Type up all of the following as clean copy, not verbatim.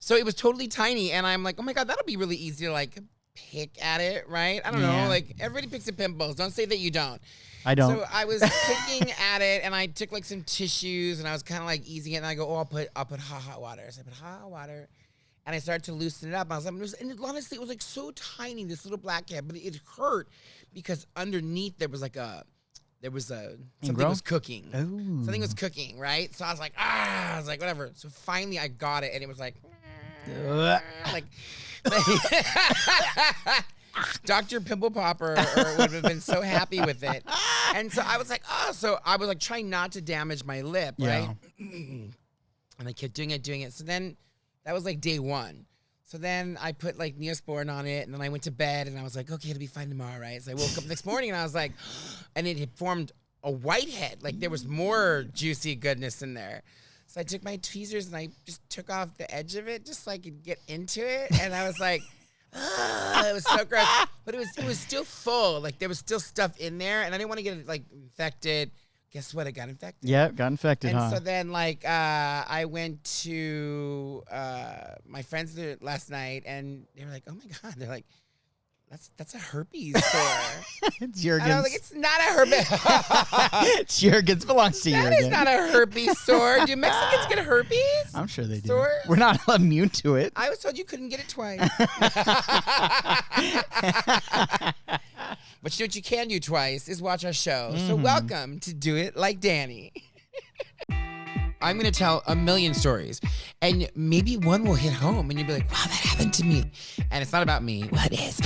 So it was totally tiny, and I'm like, oh my God, that'll be really easy to like pick at it, right? I don't know. Like everybody picks at pimples. Don't say that you don't. I don't. So I was picking at it, and I took like some tissues, and I was kind of like easing it, and I go, oh, I'll put hot water. So I put hot water, and I started to loosen it up. I was like, and honestly, it was like so tiny, this little blackhead, but it hurt because underneath there was something was cooking. Ooh. Something was cooking, right? So I was like, whatever. So finally I got it, and it was like Dr. Pimple Popper would have been so happy with it. And so I was like, so I was like trying not to damage my lip, right? And I kept doing it. So then that was like day 1. So then I put like Neosporin on it, and then I went to bed, and I was like, okay, it'll be fine tomorrow, right? So I woke up the next morning, and I was like, and it had formed a whitehead. Like there was more juicy goodness in there. So I took my tweezers, and I just took off the edge of it just so I could get into it. And I was like, it was so gross. But it was still full. Like there was still stuff in there, and I didn't want to get it like infected. Guess what? I got infected. Yeah, got infected, and so then, like, I went to my friends last night, and they were like, "Oh my God!" They're like, "That's a herpes sore." It's Jurgen's. And I was like, "It's not a herpes." It's Jurgen's. Belongs to Jurgen. That is not a herpes sore. Do Mexicans get herpes? I'm sure they do. Sores? We're not immune to it. I was told you couldn't get it twice. But you know what you can do twice is watch our show. So welcome to Do It Like Danny. I'm going to tell a million stories, and maybe one will hit home, and you'll be like, wow, that happened to me. And it's not about me. Well, it is.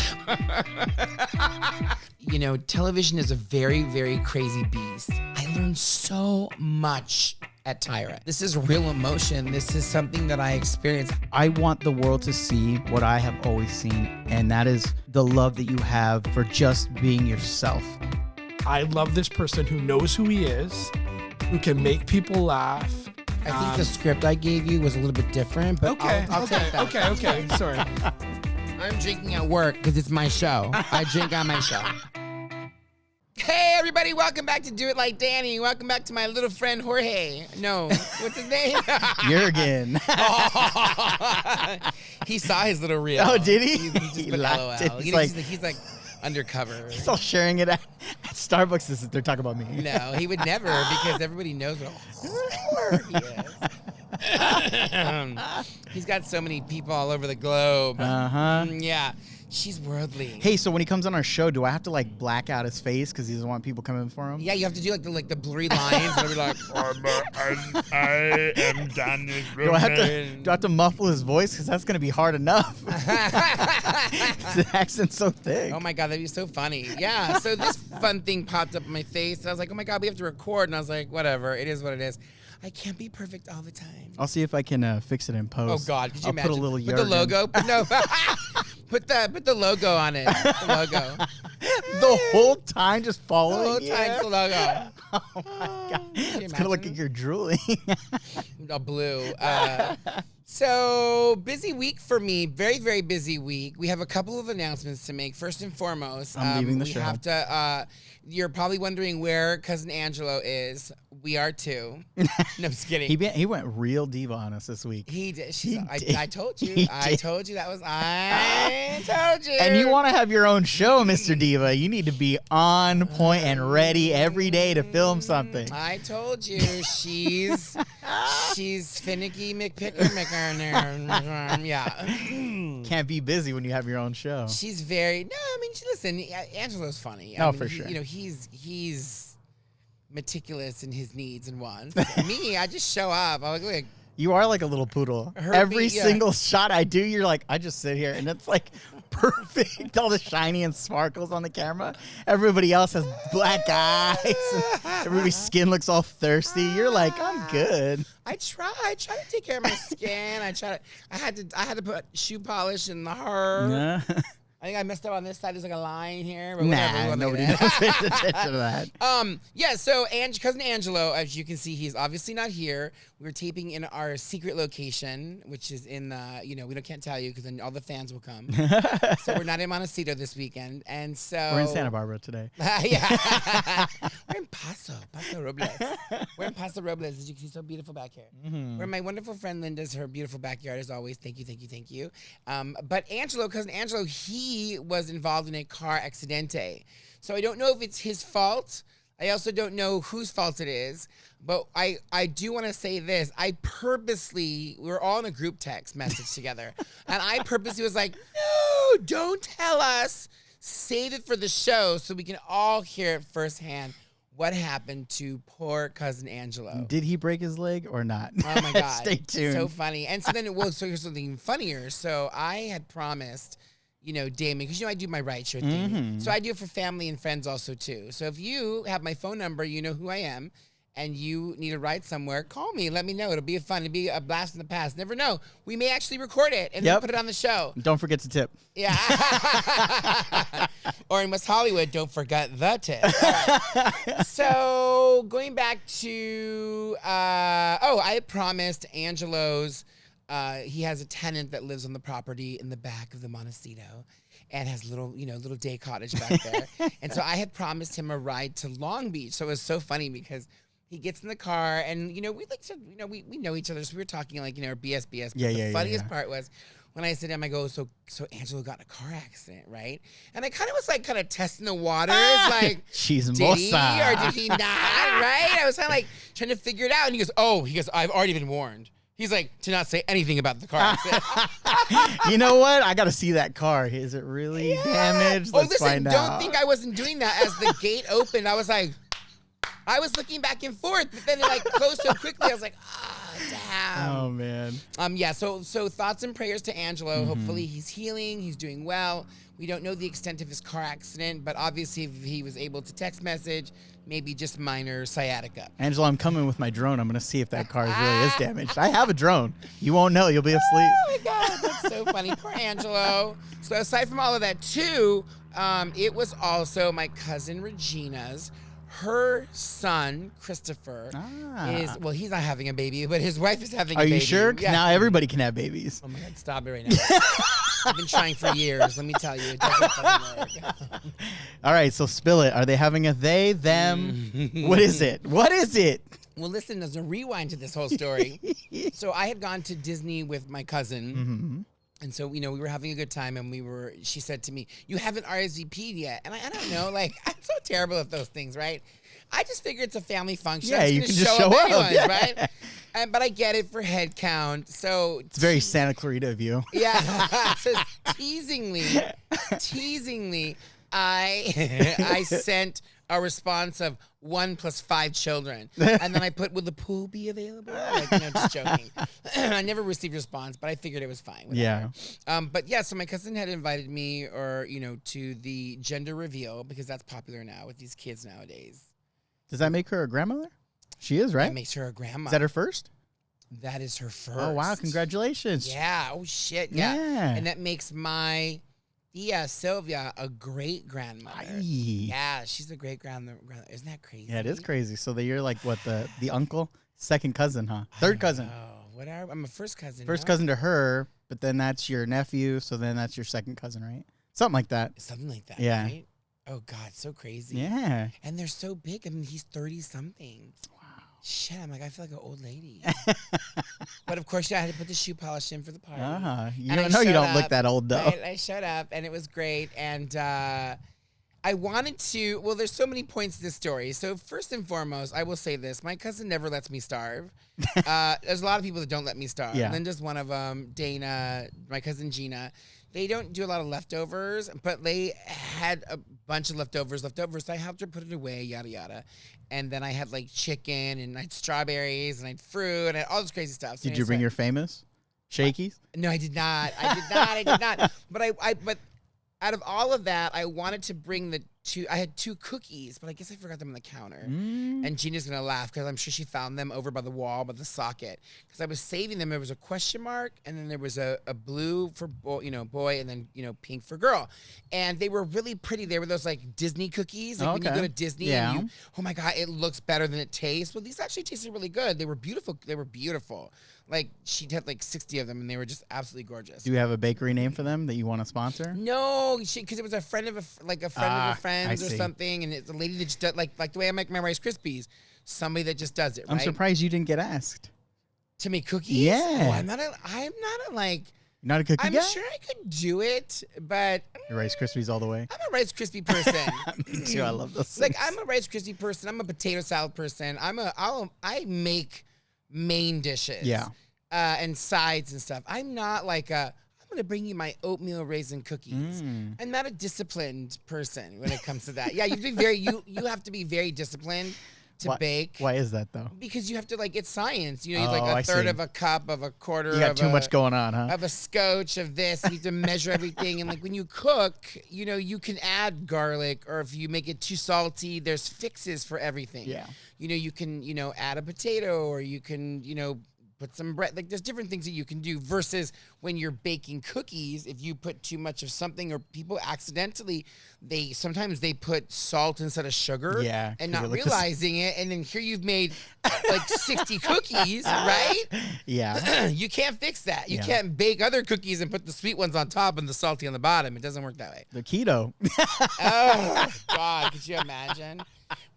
You know, television is a very, very crazy beast. I learned so much at Tyra. This is real emotion. This is something that I experienced. I want the world to see what I have always seen, and that is the love that you have for just being yourself. I love this person who knows who he is, who can make people laugh. I think the script I gave you was a little bit different, but I'll take that. Okay, sorry. I'm drinking at work because it's my show. I drink on my show. Hey, everybody, welcome back to Do It Like Danny. Welcome back to my little friend Jorge. No, what's his name? Jurgen. He saw his little reel. Oh, did he? He just He put laughed. LOL. He's like undercover. He's all sharing it at Starbucks as they're talking about me. No, he would never, because everybody knows what a whore he is. He's got so many people all over the globe. Uh-huh. Yeah. She's worldly. Hey, so when he comes on our show, do I have to like black out his face because he doesn't want people coming for him? Yeah, you have to do like the blurry lines. And be like, I am Danny's roommate. Do I have to muffle his voice? Because that's going to be hard enough. His accent's so thick. Oh my God, that'd be so funny. Yeah, so this fun thing popped up in my face. And I was like, oh my God, we have to record. And I was like, whatever, it is what it is. I can't be perfect all the time. I'll see if I can fix it in post. Oh God, could you I'll imagine? put a little Put the logo. Put the logo on it. The logo. The whole time just following The whole time you? it's the logo. Oh my God. It's imagine? gonna look like you're drooling. A blue. So busy week for me. Very, very busy week. We have a couple of announcements to make. First and foremost, I'm leaving the show. We have to. You're probably wondering where Cousin Angelo is. We are too. No, I'm just kidding. He went real diva on us this week. He did. He I did. told you. He I did. told you that was. I told you. And you want to have your own show, Mr. Diva. You need to be on point and ready every day to film something. I told you. She's finicky McPicker. Yeah. Can't be busy when you have your own show. She's very. No, I mean, listen. Angelo's funny. Oh, I mean, for sure. You know, he's meticulous in his needs and wants. Me, I just show up. I'm like, You are like a little poodle. Every single shot I do, you're like, I just sit here and it's like perfect. All the shiny and sparkles on the camera. Everybody else has black eyes. Everybody's skin looks all thirsty. You're like, I'm good. I try to take care of my skin. I had to put shoe polish in the hair. Yeah. I think I messed up on this side. There's like a line here. But Nah, nobody pays attention to that. Yeah, so cousin Angelo, as you can see, he's obviously not here. We're taping in our secret location, which is in, we can't tell you because then all the fans will come. So we're not in Montecito this weekend. And so... We're in Santa Barbara today. Yeah. We're in Paso Robles. We're in Paso Robles, as you can see, so beautiful back here. Mm-hmm. Where my wonderful friend Linda's, her beautiful backyard as always. Thank you. But cousin Angelo, he was involved in a car accidente. So I don't know if it's his fault. I also don't know whose fault it is. But I do want to say this. We were all in a group text message together. And I purposely was like, no, don't tell us. Save it for the show so we can all hear it firsthand. What happened to poor cousin Angelo? Did he break his leg or not? Oh my God. Stay tuned. So funny. And so then so here's something funnier. So I had promised, Damon, because I do my rideshare thing. Mm-hmm. So I do it for family and friends also too. So if you have my phone number, you know who I am, and you need a ride somewhere, call me. Let me know. It'll be fun. It'll be a blast in the past. Never know. We may actually record it and then put it on the show. Don't forget to tip. Yeah. Or in West Hollywood, don't forget the tip. All right. So going back to, I had promised Angelo's, he has a tenant that lives on the property in the back of the Montecito and has little day cottage back there. And so I had promised him a ride to Long Beach. So it was so funny because he gets in the car and, we like to, we know each other. So we were talking like, BS. But the funniest part was when I said to him, I go, so Angelo got in a car accident, right? And I kind of was like testing the waters, like, she's did he or did he not, right? I was kind of like trying to figure it out. And he goes, I've already been warned. He's like, to not say anything about the car accident. You know what? I got to see that car. Is it really damaged? Let's find out. Don't think I wasn't doing that. As the gate opened, I was looking back and forth, but then it closed so quickly. I was like, damn. Oh man. So thoughts and prayers to Angelo. Mm-hmm. Hopefully he's healing. He's doing well. We don't know the extent of his car accident, but obviously if he was able to text message, maybe just minor sciatica. Angelo, I'm coming with my drone. I'm going to see if that car really is damaged. I have a drone. You won't know. You'll be asleep. Oh, my God. That's so funny. Poor Angelo. So aside from all of that, too, it was also my cousin Regina's. Her son, Christopher, he's not having a baby, but his wife is having a baby. Are you sure? Yeah. Now everybody can have babies. Oh, my God. Stop it right now. I've been trying for years. Let me tell you. It doesn't fucking work. All right, so spill it. Are they having a they, them? What is it? What is it? Well, listen, there's a rewind to this whole story. So I had gone to Disney with my cousin. Mm-hmm. And so, we were having a good time, and she said to me, you haven't RSVP'd yet. And I don't know, I'm so terrible at those things, right? I just figure it's a family function. Yeah, you can just show up. Anyways, Yeah. Right? But I get it for head count. So it's very Santa Clarita of you. Yeah. So teasingly, I sent a response of 1 + 5 children. And then I put, will the pool be available? Just joking. I never received a response, but I figured it was fine. Whatever. Yeah. But yeah, so my cousin had invited me to the gender reveal because that's popular now with these kids nowadays. Does that make her a grandmother? She is, right? That makes her a grandma. Is that her first? That is her first. Oh, wow. Congratulations. Yeah. Oh, shit. Yeah. And that makes my Tia Sylvia a great grandmother. Aye. Yeah, she's a great grandmother. Isn't that crazy? Yeah, it is crazy. So you're like what, the uncle, second cousin, huh? Third cousin. Oh, whatever. I'm a first cousin. First cousin to her, but then that's your nephew. So then that's your second cousin, right? Something like that. Something like that. Yeah. Right? Oh God, so crazy. Yeah. And they're so big. I mean, he's 30 something. Shit, I'm like, I feel like an old lady. But of course, I had to put the shoe polish in for the party. You don't look that old, though. Right? I showed up, and it was great. And I wanted to, well, there's so many points to this story. So first and foremost, I will say this. My cousin never lets me starve. There's a lot of people that don't let me starve. Yeah. Linda's one of them. Dana, my cousin Gina. They don't do a lot of leftovers, but they had a bunch of leftovers. So I helped her put it away, yada, yada. And then I had like chicken and I had strawberries and I had fruit and I had all this crazy stuff. So did you bring your famous shakies? No, I did not. I did not. But but out of all of that, I wanted to bring the two cookies, but I guess I forgot them on the counter. And Gina's gonna laugh because I'm sure she found them over by the wall, by the socket. Because I was saving them. There was a question mark, and then there was a blue for boy, and then pink for girl. And they were really pretty. They were those like Disney cookies, like when you go to Disney. And you, oh my God, it looks better than it tastes. Well, these actually tasted really good. They were beautiful. They were beautiful. Like she had like 60 of them, and they were just absolutely gorgeous. Do you have a bakery name for them that you want to sponsor? No, because it was a friend of a friend of a friend's or something, and it's a lady that just does, like the way I make my Rice Krispies. Somebody that just does it. I'm surprised you didn't get asked to make cookies. Yeah, oh, I'm not a like. You're not a cookie guy? I'm sure I could do it, but Your Rice Krispies all the way. I'm a Rice Krispie person. Me too. I love those. Like I'm a Rice Krispie person. I'm a potato salad person. I make main dishes. Yeah. And sides and stuff. I'm not like I'm going to bring you my oatmeal raisin cookies. I'm not a disciplined person when it comes to that. Yeah, you have to be you have to be very disciplined to bake. Why is that though? Because you have to it's science. You like a third of a cup of a quarter. You got too much going on, huh? Of a scotch of this. You have to measure everything. And like when you cook, you can add garlic, or if you make it too salty, there's fixes for everything. Yeah. You can add a potato, or you can put some bread. Like there's different things that you can do versus when you're baking cookies. If you put too much of something, or people accidentally, sometimes they put salt instead of sugar. Yeah, and not realizing it. And then here you've made like 60 cookies, right? Yeah. You can't fix that. You can't bake other cookies and put the sweet ones on top and the salty on the bottom. It doesn't work that way. The keto. Oh God, could you imagine?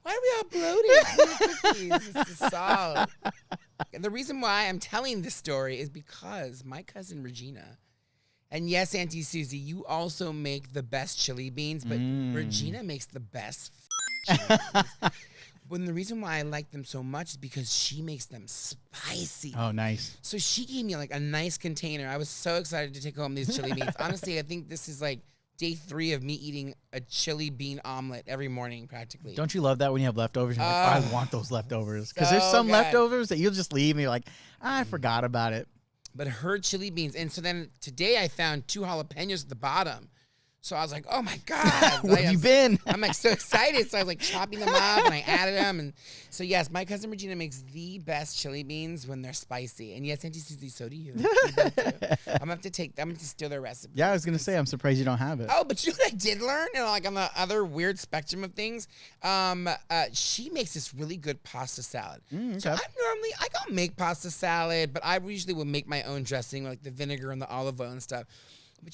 Why are we all bloated? Cookies. This is salt. And the reason why I'm telling this story is because my cousin Regina, and yes, Auntie Susie, you also make the best chili beans, but Regina makes the best chili beans. When the reason why I like them so much is because she makes them spicy. Oh, nice. So she gave me like a nice container. I was so excited to take home these chili beans. Honestly, I think this is like day 3 of me eating a chili bean omelet every morning, practically. Don't you love that when you have leftovers? You're like, I want those leftovers. Because there's some leftovers that you'll just leave and you're like, I forgot about it. But her chili beans. And so then today I found 2 jalapenos at the bottom. So I was like, oh my God. Where have you been? I'm like so excited. So I was like chopping them up and I added them. And so yes, my cousin Regina makes the best chili beans when they're spicy. And yes, Auntie Susie, so do you. I'm gonna have to steal their recipe. Yeah, I was gonna say, I'm surprised you don't have it. Oh, but you know what I did learn? Like on the other weird spectrum of things, she makes this really good pasta salad. Okay. So I don't make pasta salad, but I usually will make my own dressing, like the vinegar and the olive oil and stuff. But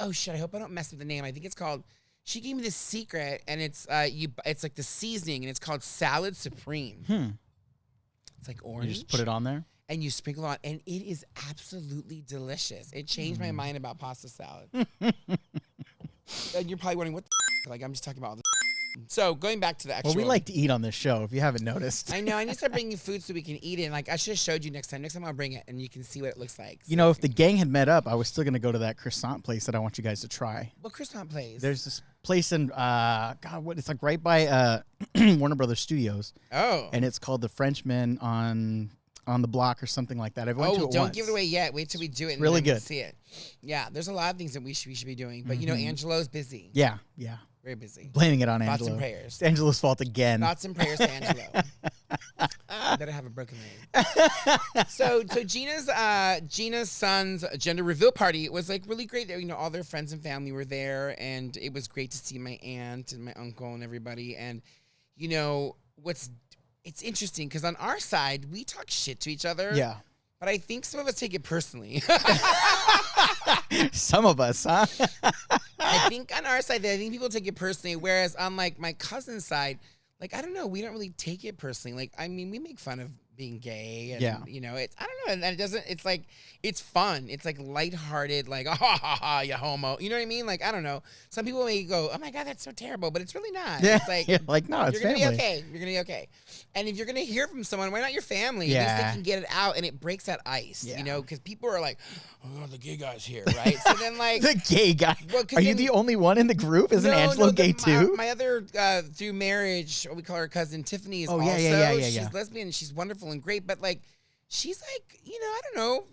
oh shit, I hope I don't mess with the name. I think it's called, she gave me this secret, and it's like the seasoning, and it's called Salad Supreme. It's like orange. You just put it on there? And you sprinkle it on, and it is absolutely delicious. It changed my mind about pasta salad. And you're probably wondering, what the like I'm just talking about all the So going back to the actual. Well, we like to eat on this show, if you haven't noticed. I know. I need to start bringing food so we can eat it. And like I should have showed you next time. Next time I'll bring it, and you can see what it looks like. So you know, if the gang had met up, I was still going to go to that croissant place that I want you guys to try. What croissant place? There's this place in, it's like right by Warner Brothers Studios. Oh. And it's called the Frenchman on the block or something like that. I went to it don't once. give it away yet. Wait till we do it. And really then good. We'll see it. Yeah, there's a lot of things that we should be doing. But you know, Angelo's busy. Yeah. Very busy. Blaming it on Thoughts Angelo. and prayers. It's Angelo's fault again. Thoughts and prayers to Angelo. I better have a broken leg. So Gina's son's gender reveal party was like really great. You know, all their friends and family were there, and it was great to see my aunt and my uncle and everybody. And you know it's interesting because on our side we talk shit to each other. Yeah. But I think some of us take it personally. Some of us, huh? I think on our side, I think people take it personally, whereas on like my cousin's side, like I don't know, we don't really take it personally. Like I mean, we make fun of being gay, and you know, it's I don't know, and it doesn't. It's like it's fun. It's like lighthearted, like ha ha ha, you homo. You know what I mean? Like I don't know. Some people may go, oh my God, that's so terrible, but it's really not. Yeah, it's like you're like no, it's you're gonna family. be okay. You're gonna be okay. And if you're gonna hear from someone, why not your family? At least they can get it out, and it breaks that ice. You know, because people are like, oh, the gay guy's here, right? So then like the gay guy. Well, are you the only one in the group? Isn't Angelo gay too? My other through marriage, we call her cousin Tiffany is also. Yeah. She's lesbian and she's wonderful and great, but like she's like, you know, I don't know.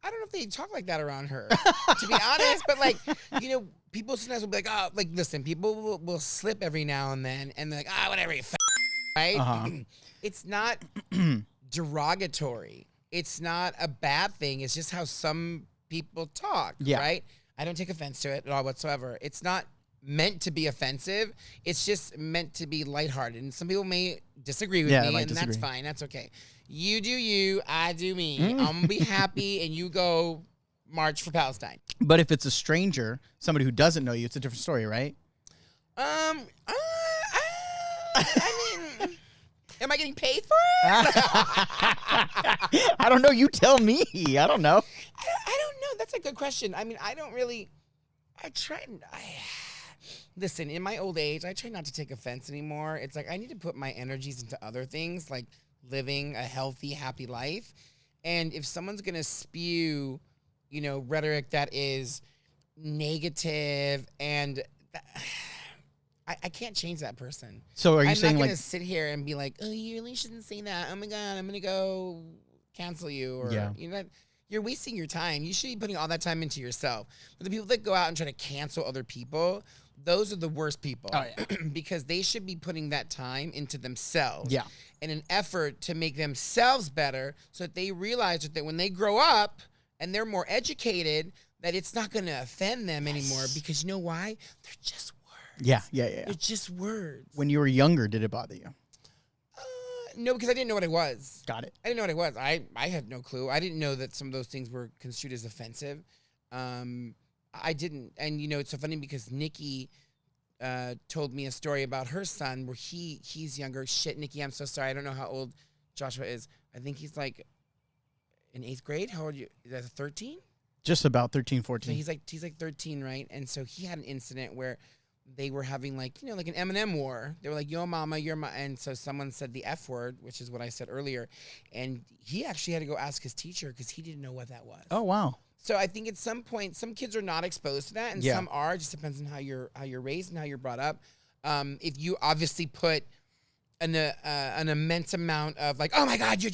I don't know if they talk like that around her, to be honest. But like, you know, people sometimes will be like, oh, like listen, people will slip every now and then, and they're like, ah, whatever, you right? It's not derogatory. It's not a bad thing. It's just how some people talk, right? I don't take offense to it at all whatsoever. It's not meant to be offensive. It's just meant to be lighthearted. And some people may disagree with me, and that's fine. That's okay. You do you, I do me. I'm going to be happy, and you go march for Palestine. But if it's a stranger, somebody who doesn't know you, it's a different story, right? I mean, am I getting paid for it? I don't know. You tell me. I don't know. I don't know. That's a good question. I mean, listen, in my old age, I try not to take offense anymore. It's like I need to put my energies into other things, like living a healthy, happy life. And if someone's going to spew, you know, rhetoric that is negative and I can't change that person. So are you saying I'm not like going to sit here and be like, oh, you really shouldn't say that. Oh my God, I'm going to go cancel you. Or, you know, you're wasting your time. You should be putting all that time into yourself. But the people that go out and try to cancel other people, those are the worst people. Oh, yeah. Because they should be putting that time into themselves. Yeah. In an effort to make themselves better so that they realize that when they grow up and they're more educated, that it's not going to offend them anymore. Because you know why? They're just words. Yeah. They're just words. When you were younger, did it bother you? No, because I didn't know what it was. Got it. I didn't know what it was. I had no clue. I didn't know that some of those things were construed as offensive. I didn't. And, you know, it's so funny because Nikki told me a story about her son where he's younger. Shit, Nikki, I'm so sorry. I don't know how old Joshua is. I think he's like in 8th grade. How old are you? Is that 13? Just about 13, 14. So he's like 13, right? And so he had an incident where they were having like, you know, like an M&M war. They were like, yo, mama, you're my, and so someone said the F word, which is what I said earlier. And he actually had to go ask his teacher because he didn't know what that was. Oh, wow. So I think at some point, some kids are not exposed to that, and some are. It just depends on how you're raised and how you're brought up. If you obviously put an immense amount of like, oh my God, you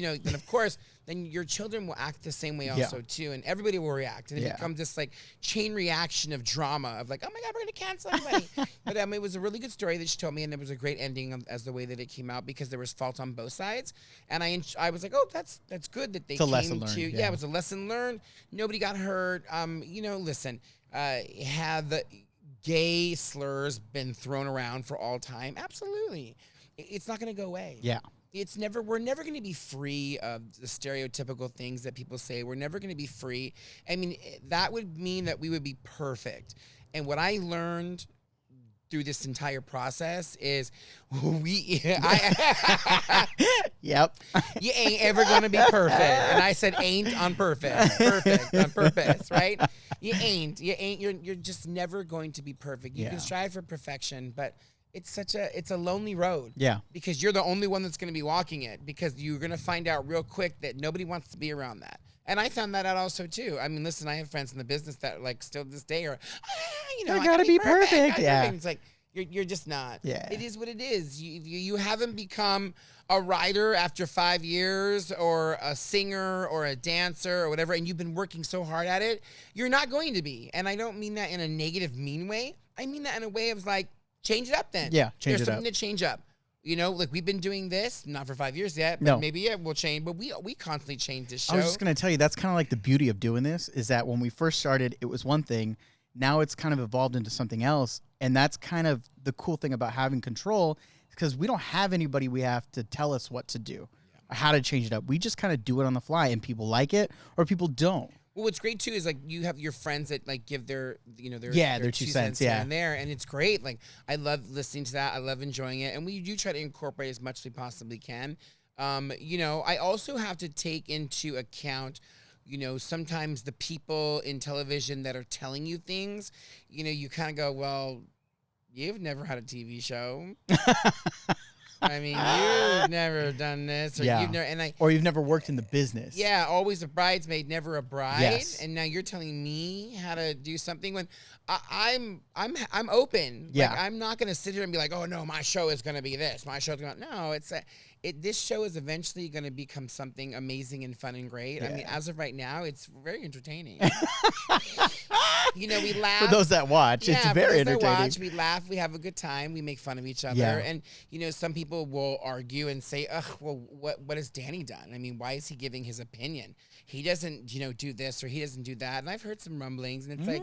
know, then of course, then your children will act the same way also too, and everybody will react, and it becomes this like chain reaction of drama of like, oh my God, we're gonna cancel everybody. But it was a really good story that she told me, and it was a great ending as the way that it came out because there was fault on both sides, and I was like, oh, that's good that they came to. Yeah, it was a lesson learned. Nobody got hurt. You know, listen, have the gay slurs been thrown around for all time? Absolutely. It's not going to go away. Yeah. We're never going to be free of the stereotypical things that people say. We're never going to be free. I mean, that would mean that we would be perfect. And what I learned through this entire process is yep. You ain't ever going to be perfect. And I said ain't on purpose. Perfect on purpose, right? You're just never going to be perfect. You can strive for perfection, but it's a lonely road. Yeah. Because you're the only one that's going to be walking it, because you're going to find out real quick that nobody wants to be around that. And I found that out also too. I mean, listen, I have friends in the business that like still to this day are, you know, I gotta be perfect. Yeah. It's like, you're just not. Yeah. It is what it is. You haven't become a writer after 5 years, or a singer or a dancer or whatever, and you've been working so hard at it. You're not going to be. And I don't mean that in a negative, mean way. I mean that in a way of like, change it up then. Yeah, change it up. There's something to change up. You know, like we've been doing this, not for 5 years yet, but maybe we'll change. But we constantly change this show. I was just going to tell you, that's kind of like the beauty of doing this, is that when we first started, it was one thing. Now it's kind of evolved into something else. And that's kind of the cool thing about having control, because we don't have anybody we have to tell us what to do, or how to change it up. We just kind of do it on the fly, and people like it or people don't. Well, what's great too is like you have your friends that like give their 2 cents here and there, and it's great. Like I love listening to that. I love enjoying it, and we do try to incorporate as much as we possibly can. You know, I also have to take into account, you know, sometimes the people in television that are telling you things. You know, you kind of go, well, you've never had a TV show. I mean, you've never done this, or you've never, or you've never worked in the business. Yeah, always a bridesmaid, never a bride. Yes. And now you're telling me how to do something when I'm open. Yeah, like, I'm not going to sit here and be like, oh no, my show is going to be this. My show's going. No, this show is eventually going to become something amazing and fun and great. I mean, as of right now, it's very entertaining. You know, we laugh. For those that watch, it's very entertaining. We laugh, we have a good time, we make fun of each other. Yeah. And, you know, some people will argue and say, ugh, well, what has Danny done? I mean, why is he giving his opinion? He doesn't, you know, do this or he doesn't do that. And I've heard some rumblings, and it's like,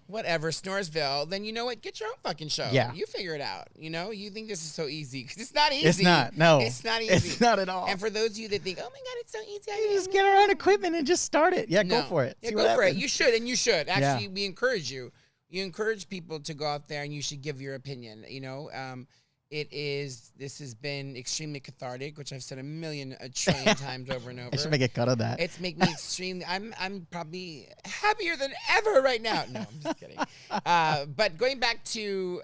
whatever, Snoresville, then you know what? Get your own fucking show. Yeah. You figure it out. You know, you think this is so easy. Because it's not easy. It's not. No. It's not easy. It's not at all. And for those of you that think, oh my God, it's so easy. You just get our own equipment and just start it. Yeah, go for it. Yeah, See go what for it. happens. You should, and you should. Actually, we encourage you. You encourage people to go out there, and you should give your opinion. You know, this has been extremely cathartic, which I've said a trillion times over and over. I should make a cut of that. It's make me extremely. I'm probably happier than ever right now. No, I'm just kidding. But going back to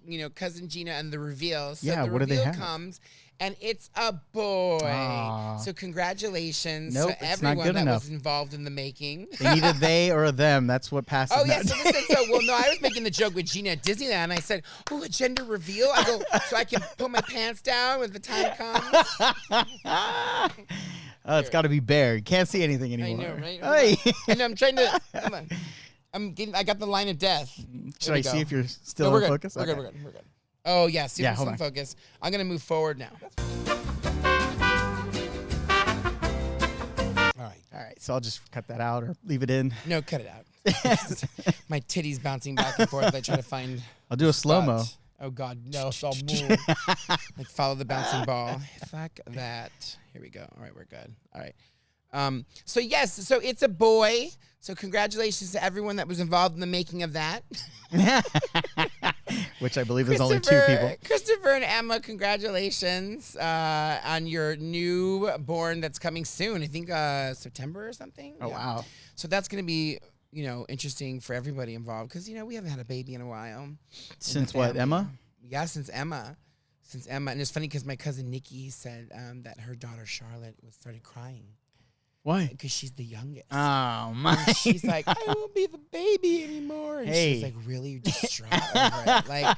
you know, Cousin Gina and the reveal. So the what do they reveal have? comes, and it's a boy. Aw. So congratulations Nope, to it's not everyone good that enough. was involved in the making. They need a they or a them. That's what passes. Oh, yeah. that. So listen, I was making the joke with Gina at Disneyland. I said, oh, a gender reveal? I go, so I can put my pants down when the time comes? Oh, it's got to be bare. You can't see anything anymore. I know, right? Hey. And I'm trying to, hold on. I got the line of death. Should I see if you're still No, we're in good. focus? We're Okay. good. We're good. Oh, yeah. See if hold we're on. still in focus. I'm going to move forward now. All right. So I'll just cut that out or leave it in. No, cut it out. My titties bouncing back and forth. I try to find. I'll do a slow mo. spot. Oh God, no! So I'll move. Like follow the bouncing ball. Fuck that. Here we go. All right, we're good. All right. So yes, so it's a boy. So congratulations to everyone that was involved in the making of that. Which I believe is only 2 people. Christopher and Emma, congratulations on your newborn that's coming soon. I think September or something. Oh, wow. So that's going to be, you know, interesting for everybody involved because, you know, we haven't had a baby in a while. Since what, Emma? Yeah, since Emma. And it's funny because my cousin Nikki said that her daughter Charlotte started crying. Why? Because she's the youngest. Oh, my. And she's like, I won't be the baby anymore. And she's like really distraught over it. Like,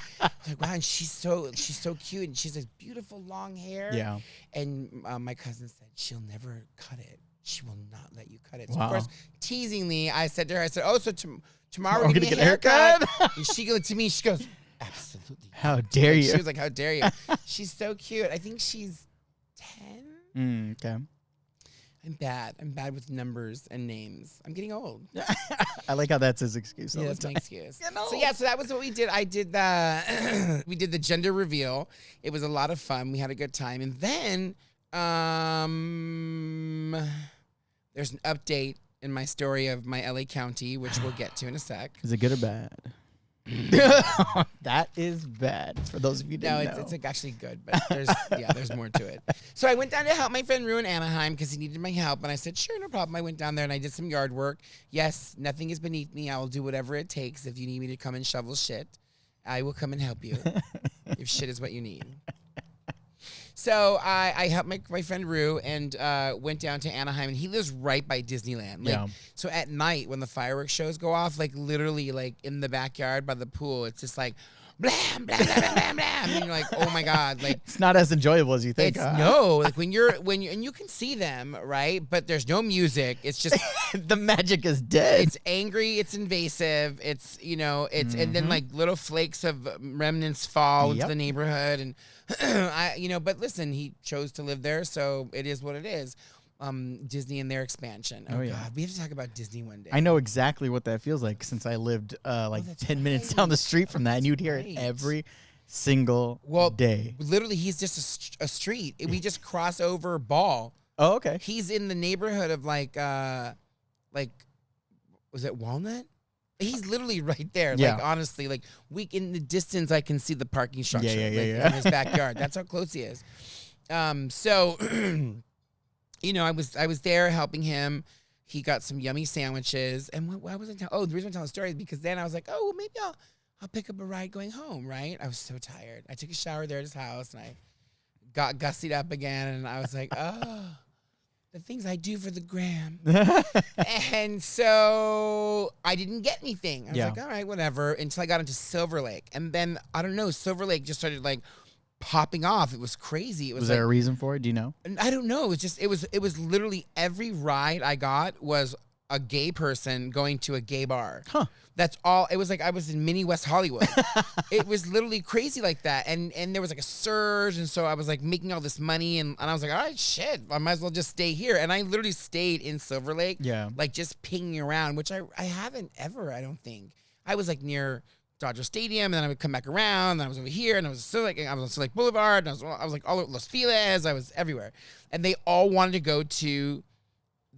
wow, and she's so cute. And she's this beautiful long hair. Yeah. And my cousin said, she'll never cut it. She will not let you cut it. So, Wow. of course, teasingly, I said to her, oh, so tomorrow I'm we're gonna going to get a haircut? And she goes to me, she goes, absolutely. How dare you? She was like, how dare you? She's so cute. I think she's 10. Okay. I'm bad with numbers and names. I'm getting old. I like how that's his excuse. Yeah, all the that's my time. excuse. You know? So yeah, so that was what we did. I did the we did the gender reveal. It was a lot of fun. We had a good time. And then there's an update in my story of my LA County, which we'll get to in a sec. Is it good or bad? That is bad for those of you who No, didn't know. it's like actually good, but there's more to it. So I went down to help my friend Rue in Anaheim because he needed my help, and I said, sure, no problem. I went down there and I did some yard work. Yes, nothing is beneath me. I will do whatever it takes. If you need me to come and shovel shit, I will come and help you. If shit is what you need. So I helped my friend Rue and went down to Anaheim, and he lives right by Disneyland. Like, Yeah. So at night when the fireworks shows go off, like literally like in the backyard by the pool, it's just like blam, blam, blam, blam, blam, blam. And you're like, oh my God. Like, It's not as enjoyable as you think. it's huh? no, like when you and you can see them, right? But there's no music. It's just The magic is dead. it's angry, it's invasive, it's and then like little flakes of remnants fall into Yep. the neighborhood, and but listen, he chose to live there, so it is what it is. Disney and their expansion. Oh, yeah. God, we have to talk about Disney one day. I know exactly what that feels like since I lived like that's 10 minutes right. down the street from that, and you'd hear right. it every single day. Literally, he's just a street. We just cross over Ball. Oh, okay. He's in the neighborhood of like was it Walnut? He's literally right there. Yeah. Like honestly, like in the distance, I can see the parking structure. Yeah. In his backyard. That's how close he is. So, I was there helping him. He got some yummy sandwiches, and why was I telling? Oh, the reason I'm telling the story is because then I was like, oh, well, maybe I'll pick up a ride going home. Right? I was so tired. I took a shower there at his house, and I got gussied up again, and I was like, oh. The things I do for the gram. And so I didn't get anything. I was like, all right, whatever, until I got into Silver Lake. And then, I don't know, Silver Lake just started like popping off. It was crazy. It was there a reason for it? Do you know? I don't know. It was just, it was literally every ride I got was a gay person going to a gay bar. Huh. That's all. It was like I was in mini West Hollywood. It was literally crazy like that. And there was like a surge. And so I was like making all this money. And I was like, all right, shit, I might as well just stay here. And I literally stayed in Silver Lake. Yeah. Like just pinging around, which I haven't ever, I don't think. I was like near Dodger Stadium, and then I would come back around, and I was over here, and I was on Silver Lake Boulevard, and I was like all over Los Feliz. I was everywhere. And they all wanted to go to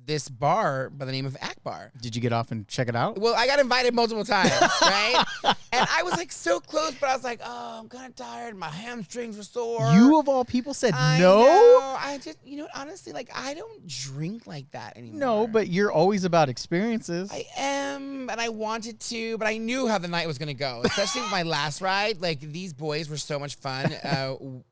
this bar by the name of Akbar. Did you get off and check it out? Well, I got invited multiple times, right? And I was like so close, but I was like, oh, I'm kind of tired. My hamstrings were sore. You of all people said I no? know. I just, honestly, like I don't drink like that anymore. No, but you're always about experiences. I am, and I wanted to, but I knew how the night was going to go, especially with my last ride. Like, these boys were so much fun.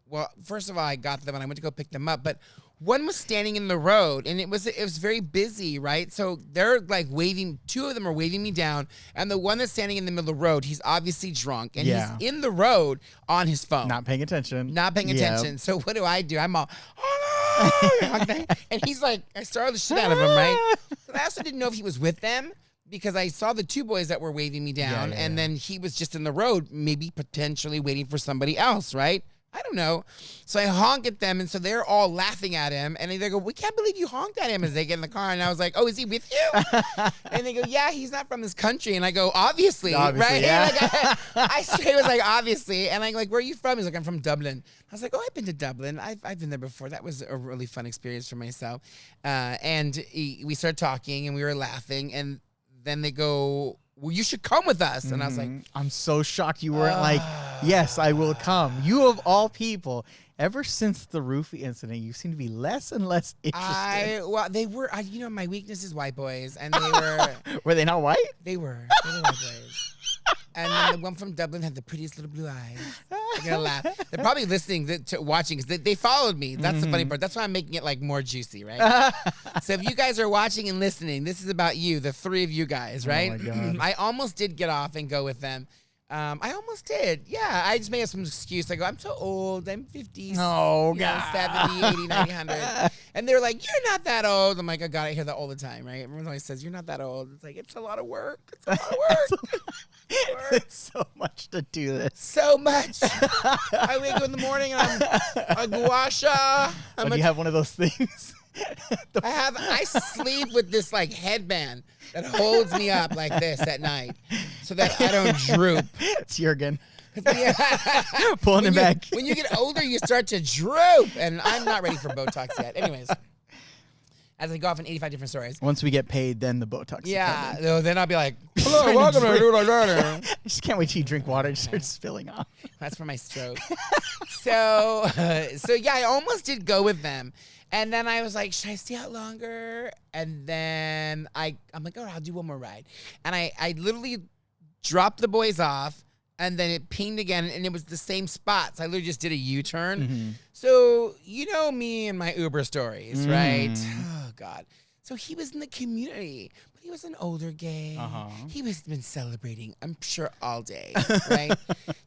Well, first of all, I got them, and I went to go pick them up, but one was standing in the road, and it was very busy, right? So they're like waving. Two of them are waving me down, and the one that's standing in the middle of the road, he's obviously drunk, and he's in the road on his phone, Not paying attention. Not paying attention. So what do? I'm all, oh no! And he's like, I startled the shit out of him, right? But I also didn't know if he was with them, because I saw the two boys that were waving me down, and then he was just in the road, maybe potentially waiting for somebody else, right? I don't know. So I honk at them, and so they're all laughing at him, and they go, we can't believe you honked at him, as they get in the car. And I was like, oh, is he with you? And they go, yeah, he's not from this country. And I go, obviously right? Yeah. Like, I straight was like, obviously. And I'm like, where are you from? He's like, I'm from Dublin. I was like, oh, I've been to Dublin. I've been there before. That was a really fun experience for myself. And we started talking, and we were laughing, and then they go, well, you should come with us. And I was like, I'm so shocked you weren't like, yes, I will come. You of all people, ever since the roofie incident, you seem to be less and less interested. Well, they were, my weakness is white boys, and they were. Were they not white? They were white boys. And then the one from Dublin had the prettiest little blue eyes. I'm gonna laugh. They're probably listening watching, because they followed me. That's the funny part. That's why I'm making it like more juicy, right? So if you guys are watching and listening, this is about you, the three of you guys, right? Oh my God. I almost did get off and go with them. I almost did. Yeah, I just made up some excuse. I go, I'm so old. I'm 50. Oh, God. 70, 80, 90, 100. And they're like, you're not that old. I'm like, oh, God, I hear that all the time, right? Everyone always says, you're not that old. It's like, it's a lot of work. It's a lot of work. It's so much to do this. So much. I wake up in the morning, and I'm a gua sha. Do you have one of those things? I sleep with this like headband that holds me up like this at night, so that I don't droop. It's Jurgen. Yeah. Pulling him back. When you get older, you start to droop, and I'm not ready for Botox yet. Anyways, as I go off in 85 different stories. Once we get paid, then the Botox. Yeah, then I'll be like, hello, welcome to Do Like I just can't wait till you drink water and start spilling off. That's for my stroke. So yeah, I almost did go with them. And then I was like, should I stay out longer? And then I'm like, oh, I'll do one more ride. And I literally dropped the boys off, and then it pinged again, and it was the same spot. So I literally just did a U-turn. So you know me and my Uber stories, right? Oh, God. So he was in the community, but he was an older gay. He was been celebrating, I'm sure, all day, right?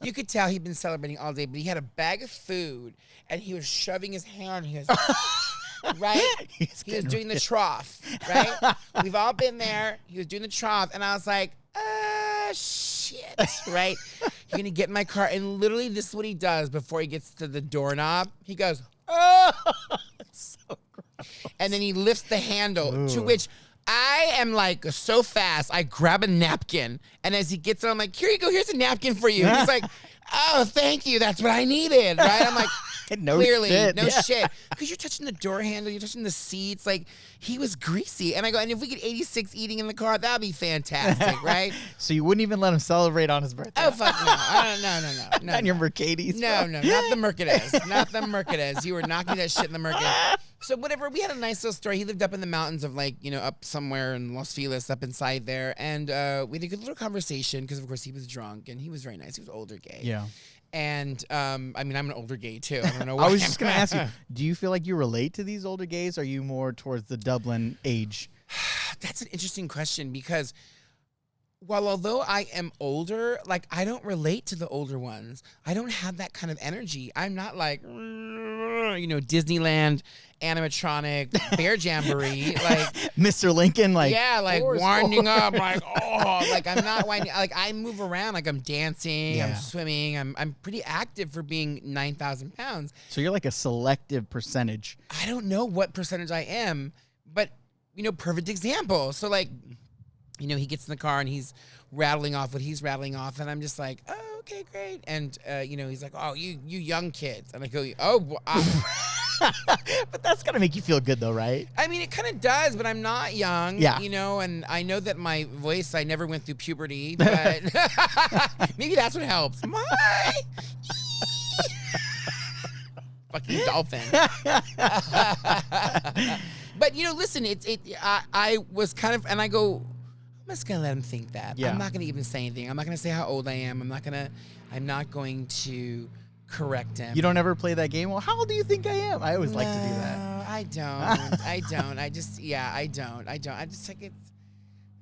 You could tell he'd been celebrating all day, but he had a bag of food, and he was shoving his hand in his... Right? He was doing the trough, right? We've all been there. He was doing the trough, and I was like, shit, right? You're going to get in my car, and literally this is what he does before he gets to the doorknob. He goes, oh! That's so gross. And then he lifts the handle, to which I am like so fast, I grab a napkin, and as he gets it, I'm like, here you go, here's a napkin for you. And he's like, oh, thank you, that's what I needed, right? I'm like, no clearly, shit. no shit. Because you're touching the door handle, you're touching the seats. Like, he was greasy. And I go, and if we get 86 eating in the car, that'd be fantastic, right? So you wouldn't even let him celebrate on his birthday? Oh, fuck no. No. Not your Mercedes? No, not the Mercedes. Not the Mercedes. You were knocking that shit in the Mercedes. So whatever, we had a nice little story. He lived up in the mountains of up somewhere in Los Feliz, up inside there. And we had a good little conversation because, of course, he was drunk and he was very nice. He was older gay. Yeah. And, I'm an older gay, too. I don't know why. I was just going to ask you, do you feel like you relate to these older gays? Or are you more towards the Dublin age? That's an interesting question because Well, although I am older, like I don't relate to the older ones. I don't have that kind of energy. I'm not like, Disneyland animatronic bear jamboree, like Mr. Lincoln, like winding up, like like I'm not winding. Like I move around, like I'm dancing, I'm swimming, I'm pretty active for being 9,000 pounds. So you're like a selective percentage. I don't know what percentage I am, but perfect example. So like. He gets in the car and he's rattling off what he's rattling off, and I'm just like, oh, okay, great. And he's like, oh, you young kids, and I go, oh, but that's gotta make you feel good, though, right? I mean, it kind of does, but I'm not young, and I know that my voice, I never went through puberty, but maybe that's what helps. Fucking dolphin. But listen, I was kind of, and I go, I'm just gonna let him think that. I'm not gonna even say anything. I'm not gonna say how old I am. I'm not going to correct him. You don't ever play that game? Well, how old do you think I am? I always like to do that. I don't. I don't. I just like it's.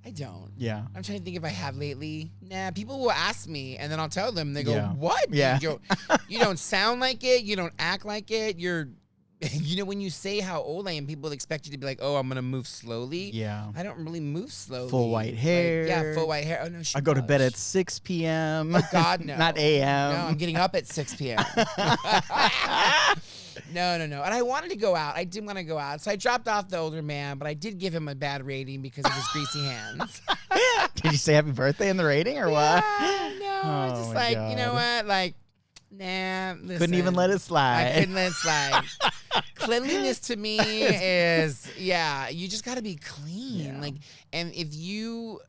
I don't. Yeah. I'm trying to think if I have lately. Nah, people will ask me, and then I'll tell them. They go, what? Yeah. You don't sound like it. You don't act like it. You're... when you say how old I am, people expect you to be like, oh, I'm going to move slowly. Yeah. I don't really move slowly. Full white hair. Full white hair. Oh, no, I go to bed at 6 p.m. Oh, God, no. Not a.m. No, I'm getting up at 6 p.m. No. And I wanted to go out. I did want to go out. So I dropped off the older man, but I did give him a bad rating because of his greasy hands. Did you say happy birthday in the rating or what? No. I was just like, God. You know what? Like, nah, listen. Couldn't even let it slide. I couldn't let it slide. Cleanliness to me is, you just got to be clean. Yeah. Like, and if you,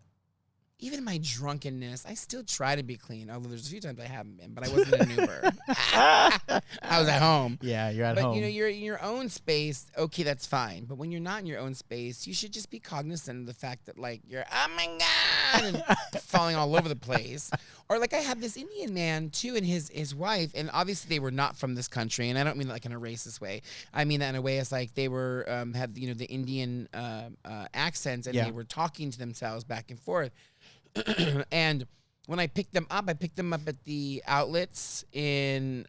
even in my drunkenness, I still try to be clean. Although there's a few times I haven't been, but I wasn't in an Uber. I was at home. Yeah, you're at home. But you're in your own space. Okay, that's fine. But when you're not in your own space, you should just be cognizant of the fact that like you're, oh my God, and falling all over the place. Or like I had this Indian man too, and his wife, and obviously they were not from this country, and I don't mean like in a racist way. I mean that in a way as like they were had the Indian accents, and they were talking to themselves back and forth. And when I picked them up at the outlets in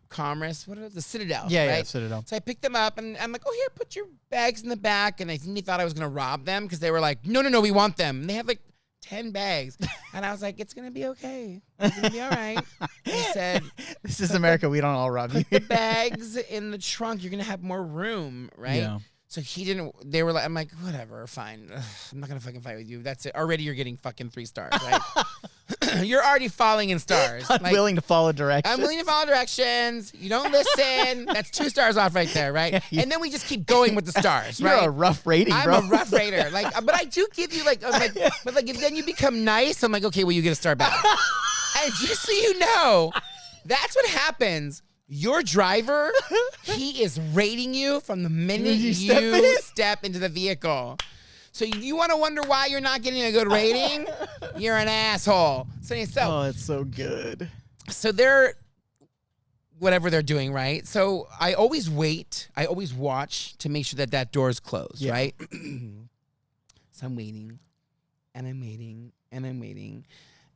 Commerce. What is the Citadel? Yeah, right? yeah, Citadel. So I picked them up, and I'm like, oh, here, put your bags in the back. And I think they thought I was going to rob them because they were like, no, we want them. And they had like 10 bags. And I was like, it's going to be okay. It's going to be all right. He said, this is America. We don't all rob you. Put the bags in the trunk. You're going to have more room, right? Yeah. So he didn't, they were like, I'm like, whatever, fine. Ugh, I'm not going to fucking fight with you. That's it. Already you're getting fucking 3 stars, right? You're already falling in stars. I'm willing to follow directions. I'm willing to follow directions. You don't listen. That's 2 stars off right there, right? And then we just keep going with the stars, right? You're a rough rating, bro. I'm a rough rater. Like, but I do give you but if then you become nice, I'm like, okay, well, you get a star back. And just so you know, that's what happens. Your driver, he is rating you from the minute you step into the vehicle. So you want to wonder why you're not getting a good rating? You're an asshole. So oh, it's so good. So they're, whatever they're doing, right? So I always wait. I always watch to make sure that door is closed, right? So I'm waiting, and I'm waiting, and I'm waiting.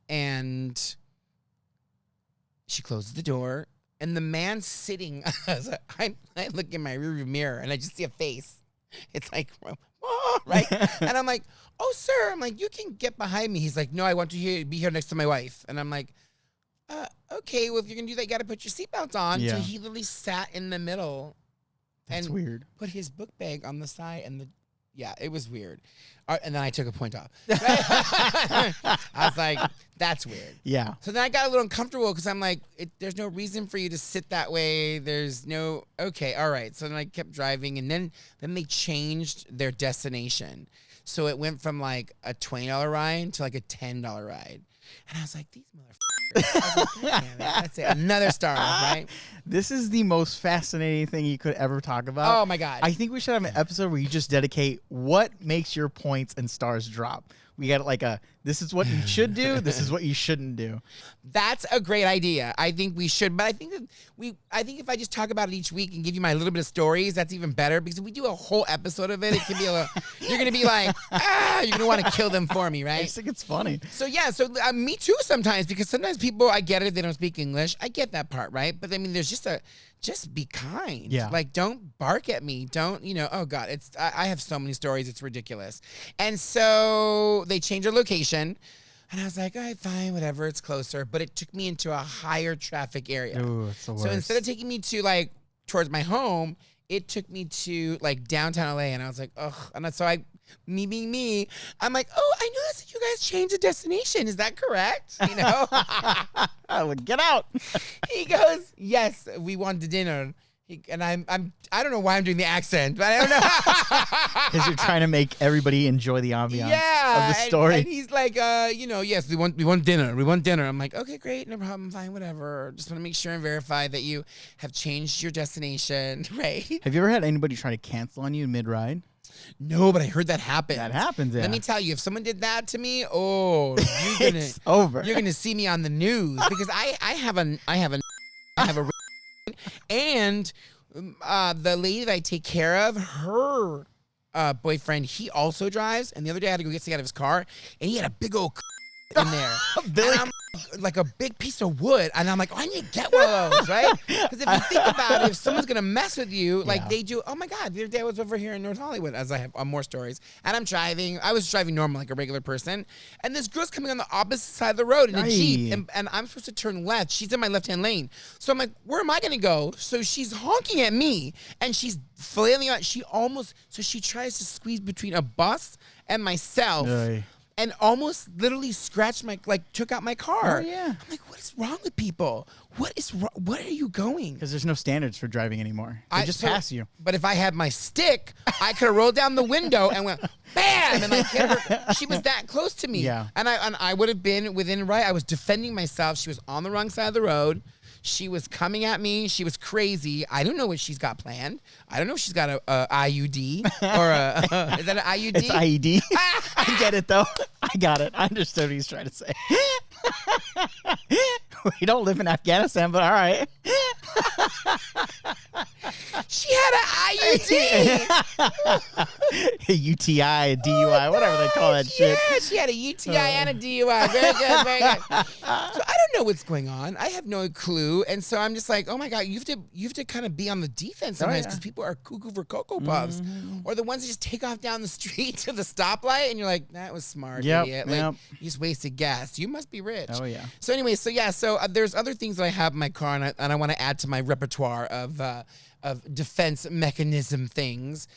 And she closes the door. And the man sitting, I look in my rearview mirror and I just see a face. It's like, oh, right? And I'm like, oh, sir. I'm like, you can get behind me. He's like, no, I want to be here next to my wife. And I'm like, okay, well, if you're going to do that, you got to put your seatbelt on. Yeah. So he literally sat in the middle. That's weird. Put his book bag on the side and it was weird. And then I took a point off. I was like, that's weird. Yeah. So then I got a little uncomfortable because I'm like, there's no reason for you to sit that way. There's no, okay, all right. So then I kept driving, and then they changed their destination. So it went from like a $20 ride to like a $10 ride. And I was like, these motherfuckers. That's it. Another star off, right? This is the most fascinating thing you could ever talk about. Oh, my God. I think we should have an episode where you just dedicate what makes your points and stars drop. We got like this is what you should do. This is what you shouldn't do. That's a great idea. I think we should, but I think if I just talk about it each week and give you my little bit of stories, that's even better, because if we do a whole episode of it, it can be you're going to be like, you're going to want to kill them for me, right? I just think it's funny. So yeah, me too sometimes, because sometimes people, I get it, they don't speak English. I get that part, right? But I mean, there's just be kind. Yeah. Like, don't bark at me. Don't, oh God, I have so many stories. It's ridiculous. And so they changed their location, and I was like, all right, fine, whatever. It's closer. But it took me into a higher traffic area. Ooh, it's the worst. So instead of taking me to towards my home, it took me to downtown LA, and I was like, ugh. And so me being me, I'm like, oh, I noticed that you guys changed the destination. Is that correct? I would get out. He goes, yes, we want the dinner. And I don't know why I'm doing the accent, but I don't know. Because you're trying to make everybody enjoy the ambiance of the story. And he's like, yes, we want dinner. We want dinner. I'm like, okay, great, no problem, fine, whatever. Just want to make sure and verify that you have changed your destination, right? Have you ever had anybody try to cancel on you mid-ride? No, but I heard that happen. That happens, yeah. Let me tell you, if someone did that to me, it's over. You're gonna see me on the news, because I have a and the lady that I take care of, her boyfriend, he also drives. And the other day I had to go get something out of his car, and he had a big old in there. Billy. Like a big piece of wood. And I'm like, oh, I need to get one of those, right? Because if you think about it, if someone's going to mess with you, they do, oh my God, the other day I was over here in North Hollywood, as I have more stories. And I was driving normal like a regular person. And this girl's coming on the opposite side of the road in a Jeep. And I'm supposed to turn left. She's in my left-hand lane. So I'm like, where am I going to go? So she's honking at me, and she's flailing out. She tries to squeeze between a bus and myself. Aye. And almost literally scratched took out my car. Oh, yeah. I'm like, what is wrong with people? What is wrong? Where are you going? Because there's no standards for driving anymore. They just pass you. But if I had my stick, I could have rolled down the window and went, bam! And hit her. She was that close to me. Yeah. And I would have been within right. I was defending myself. She was on the wrong side of the road. She was coming at me. She was crazy. I don't know what she's got planned. I don't know if she's got a IUD or is that an IUD? It's IED. I get it, though. I got it. I understood what he's trying to say. We don't live in Afghanistan, but all right. She had an IUD. A UTI, a DUI, whatever they call that shit. Yeah, she had a UTI and a DUI. Very good, very good. So I don't know what's going on. I have no clue. And so I'm just like, oh my God, you have to kind of be on the defense sometimes, because people are cuckoo for Cocoa Puffs. Or the ones that just take off down the street to the stoplight, and you're like, that was smart, idiot. You just wasted gas. You must be rich. Oh, yeah. So anyway, so there's other things that I have in my car, and I want to add to my repertoire of defense mechanism things.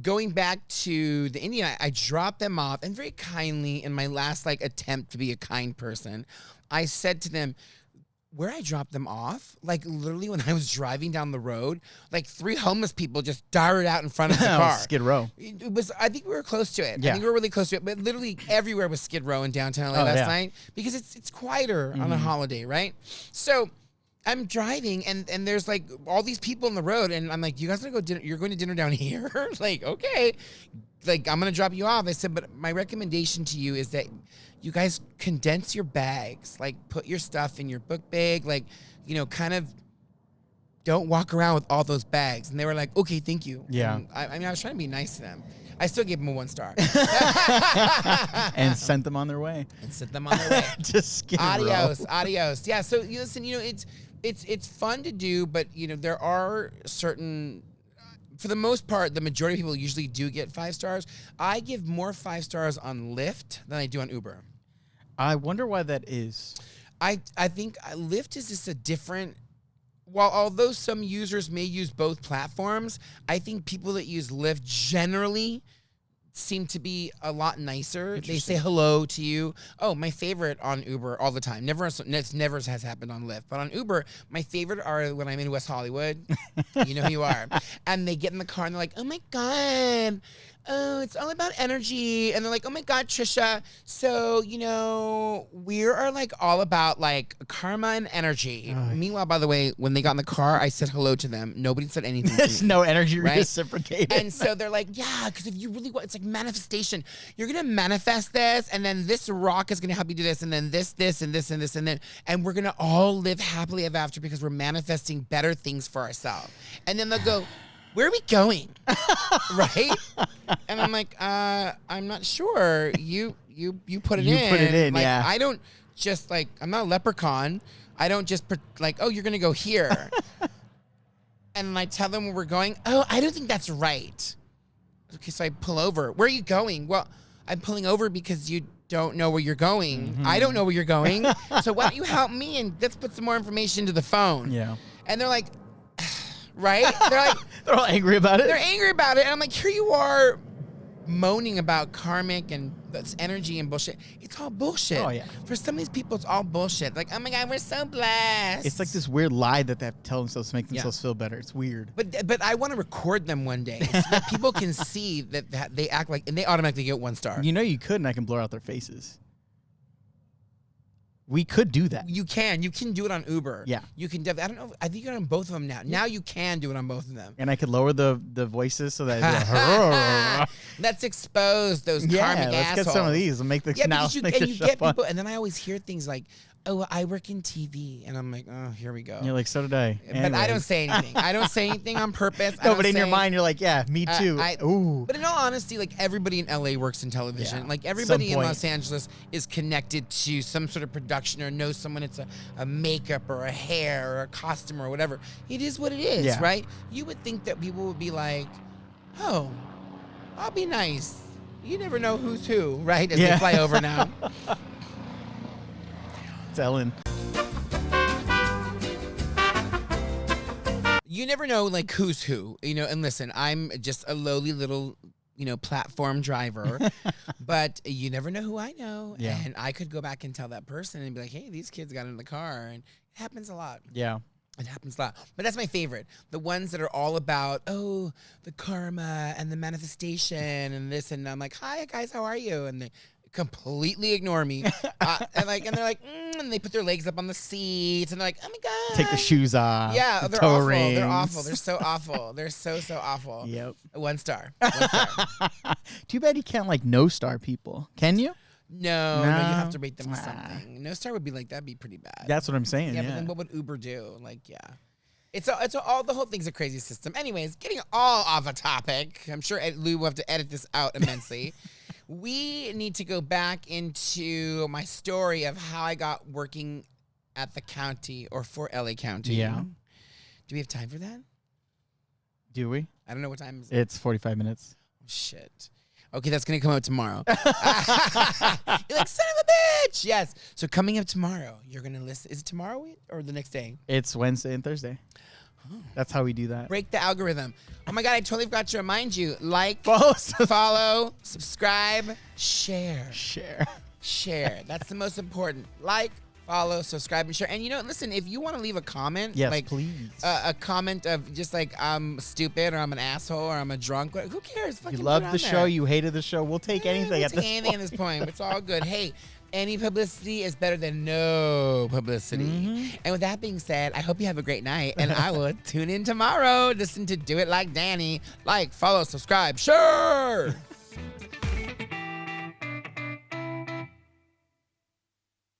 Going back to the Indian, I dropped them off, and very kindly, in my last attempt to be a kind person, I said to them, where I dropped them off, literally when I was driving down the road, 3 homeless people just darted out in front of the car. Skid Row. It was. I think we were close to it. Yeah. I think we were really close to it. But literally everywhere was Skid Row in downtown LA last night, because it's quieter on a holiday, right? So I'm driving, and there's all these people on the road, and I'm like, you guys gonna go dinner? You're going to dinner down here? Okay. I'm gonna drop you off. I said, but my recommendation to you is that you guys condense your bags. Put your stuff in your book bag. Kind of don't walk around with all those bags. And they were like, okay, thank you. Yeah. And I was trying to be nice to them. I still gave them a 1 star. And sent them on their way. Just Skid Row. Adios. Yeah. So listen, it's fun to do, but there are certain. For the most part, the majority of people usually do get 5 stars. I give more 5 stars on Lyft than I do on Uber. I wonder why that is. I think Lyft is just a different. Although some users may use both platforms, I think people that use Lyft generally seem to be a lot nicer. They say hello to you. Oh, my favorite on Uber all the time. Never has happened on Lyft. But on Uber, my favorite are when I'm in West Hollywood. You know who you are. And they get in the car and they're like, oh my God. it's all about energy. And they're like, oh my God, Trisha. So, we are like all about like karma and energy. Meanwhile, by the way, when they got in the car, I said hello to them. Nobody said anything to There's me. no energy Right? reciprocated. And so they're like, yeah, because if you really want, it's like manifestation. You're going to manifest this, and then this rock is going to help you do this, and then this, and this, and this, and we're going to all live happily ever after because we're manifesting better things for ourselves. And then they'll go, where are we going? Right? And I'm like, I'm not sure. You put it in. You put it in, like, yeah. I don't just like, I'm not a leprechaun. I don't just like, oh, you're going to go here. And I tell them where we're going. Oh, I don't think that's right. Okay, so I pull over. Where are you going? Well, I'm pulling over because you don't know where you're going. Mm-hmm. I don't know where you're going. So why don't you help me and let's put some more information into the phone. Yeah. And they're like, right? They're like, They're all angry about it. they're angry about it. And I'm like, here you are moaning about karmic and that's energy and bullshit. It's all bullshit. Oh, yeah. For some of these people, it's all bullshit. Like, oh my God, we're so blessed. It's like this weird lie that they have to tell themselves to make Yeah. themselves feel better. It's weird. But I want to record them one day so that people can see that they act like, and they automatically get 1 star. You could, and I can blur out their faces. We could do that. You can do it on Uber. Yeah. You can. I don't know. I think you're on both of them now. Now you can do it on both of them. And I could lower the voices so that Let's expose those karmic let's assholes. get some of these and make the Because you make the show get fun. people, and then I always hear things like, "Oh, well, I work in TV," and I'm like, "Oh, here we go." And you're like, so did I. But I don't Anyways. say anything. I don't say anything on purpose. I No, don't but in your say- mind, you're like, yeah, me too. Ooh. But in all honesty, like everybody in LA works in television. Yeah, Like at everybody some in point. Los Angeles is connected to some sort of production or knows someone. It's a makeup or a hair or a costume or whatever. It is what it is, Yeah. right? You would think that people would be like, oh, I'll be nice. You never know who's who, right? As Yeah. they fly over now. It's Ellen. You never know, like, who's who, and listen, I'm just a lowly little, platform driver, but you never know who I know. Yeah. And I could go back and tell that person and be like, hey, these kids got in the car. And it happens a lot. Yeah. It happens a lot. But that's my favorite. The ones that are all about, oh, the karma and the manifestation and this. And I'm like, hi, guys, how are you? And they completely ignore me. and they're like, and they put their legs up on the seats. And they're like, oh, my God. Take the shoes off. Yeah, the they're toe awful. rings. They're awful. They're so awful. They're so awful. Yep. 1 star. 1 star. Too bad you can't like no star people. Can you? No, you No. have to rate them with Ah. something. No star would be like, that'd be pretty bad. That's what I'm saying. yeah, Yeah. but then what would Uber do? Like, yeah. It's all the whole thing's a crazy system. Anyways, getting all off a topic. I'm sure Lou will have to edit this out immensely. We need to go back into my story of how I got working at the county or for LA County. Yeah. Do we have time for that? Do we? I don't know what time is. It's 45 minutes. Shit. Okay, that's going to come out tomorrow. You're like, son of a bitch. Yes. So coming up tomorrow, you're going to listen. Is it tomorrow or the next day? It's Wednesday and Thursday. That's how we do that. Break the algorithm. Oh my God, I totally forgot to remind you. Like, Follow, follow, subscribe, share. share. That's the most important. Like, follow, subscribe, and share. And listen, if you want to leave a comment, Yes, like please. a comment of just like I'm stupid or I'm an asshole or I'm a drunk, who cares? You Fucking loved put it the on show. there. You hated the show. We'll take anything We'll at take this anything point. at this point. It's all good. Hey, any publicity is better than no publicity. Mm-hmm. And with that being said, I hope you have a great night, and I will tune in tomorrow. Listen to Do It Like Danny. Like, follow, subscribe, sure.